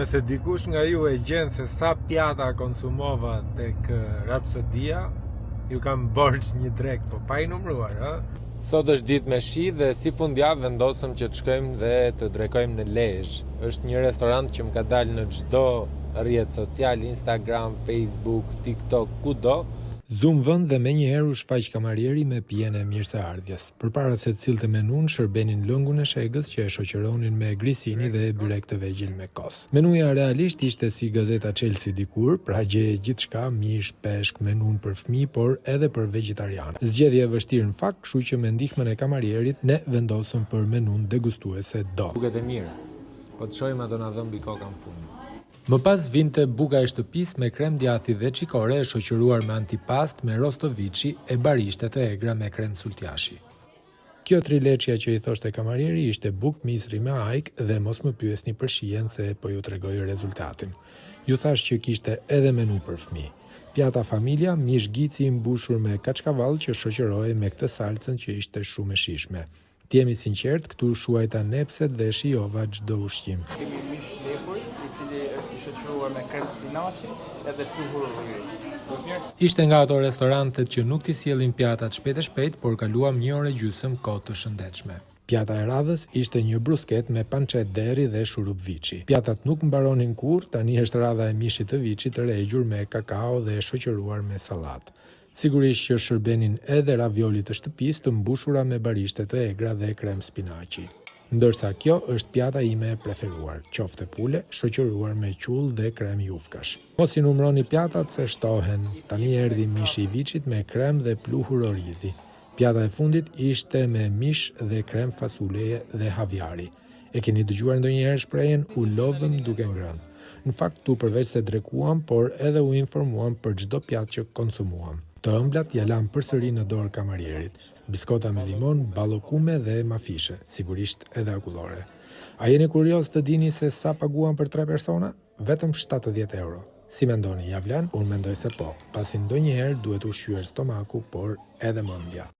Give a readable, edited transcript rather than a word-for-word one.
Nëse dikush nga ju e gjen se sa pjata konsumova tek Rapsodia, ju kam borx një drek, po pa i numruar, ë? Sot është ditë me shi dhe si fundjavë vendosëm që të shkojmë dhe të drekojmë në Lezhë. Është një restorant që më ka dalë në çdo rrjet social, Instagram, Facebook, TikTok, kudo. Zum vend dhe me njëherë u shfaq kamarieri me pijen e mirëseardhjes. Përpara se të sillte menun, shërbenin lëngun e shegës që e shoqëronin me grisini dhe byrek të vegjël me kos. Menuja realisht ishte si gazeta Chelsea dikur, pra gjeje gjithçka, mish, peshk, menun për fëmijë, por edhe për vegetarianë. Zgjedhje e vështirë në fakt, kështu që me ndihmën e kamarierit ne vendosëm për menun degustuese do. Duket e mirë. Po të shojmë ato na dhëmbi koka në fund. Më pas vinte buka e shtëpis me krem djathi dhe çikore e shoqëruar me antipast me rostoviçi e barishte të egra me krem sultjashi. Kjo trileçja që i thoshte kamarieri ishte buk misri me ajk dhe mos më pyesni për shijen se po ju tregoj rezultatin. Ju thash që kishte edhe menu për fëmijë. Pjata familja, mish gici i mbushur me kaçkavall që shoqërohej me këtë salcën që ishte shumë e shijshme. Të jemi sinqert, këtu shuajta nepset dhe shijova çdo ushqim. Kemi mish lepur, i cili është i shoqëruar me krem spinaçi edhe pluhur ulliri. Ishte nga ato restorantet që nuk t'i sjellin pjatat shpejt e shpejt, por kaluam 1 orë gjysmë kohë të shëndetshme. Pjata e radhës ishte një brusket me pancet deri dhe shurup viçi. Pjatat nuk mbaronin kurrë, tani është radha e mishit të viçit të regjur me kakao dhe shoqëruar me sallatë. Sigurisht që shërbenin edhe raviolit të shtëpisë të mbushura me barishte të egra dhe krem spinaqi. Ndërsa kjo është pjata ime e preferuar, qofte pule, shoqëruar me qull dhe krem jufkash. Mos i numroni pjatat se shtohen. Tani erdhi mishi i viçit me krem dhe pluhur orizi. Pjata e fundit ishte me mish dhe krem fasuleje dhe havjari. E keni dëgjuar ndonjëherë shprehjen u lodhëm duke ngrënë. Në fakt tu përveç se drekuam, por edhe u informuam për çdo pjatë që konsumuam. Të ëmblat ja lam përsëri në dorë kamarierit. Biskota me limon, ballokume dhe mafishe, sigurisht edhe akullore. A jeni kurioz të dini se sa paguam për 3 persona? Vetëm 70 euro. Si mendoni, ja vlen? Unë mendoj se po. Pasi ndonjëherë duhet ushqyer stomaku, por edhe mendja.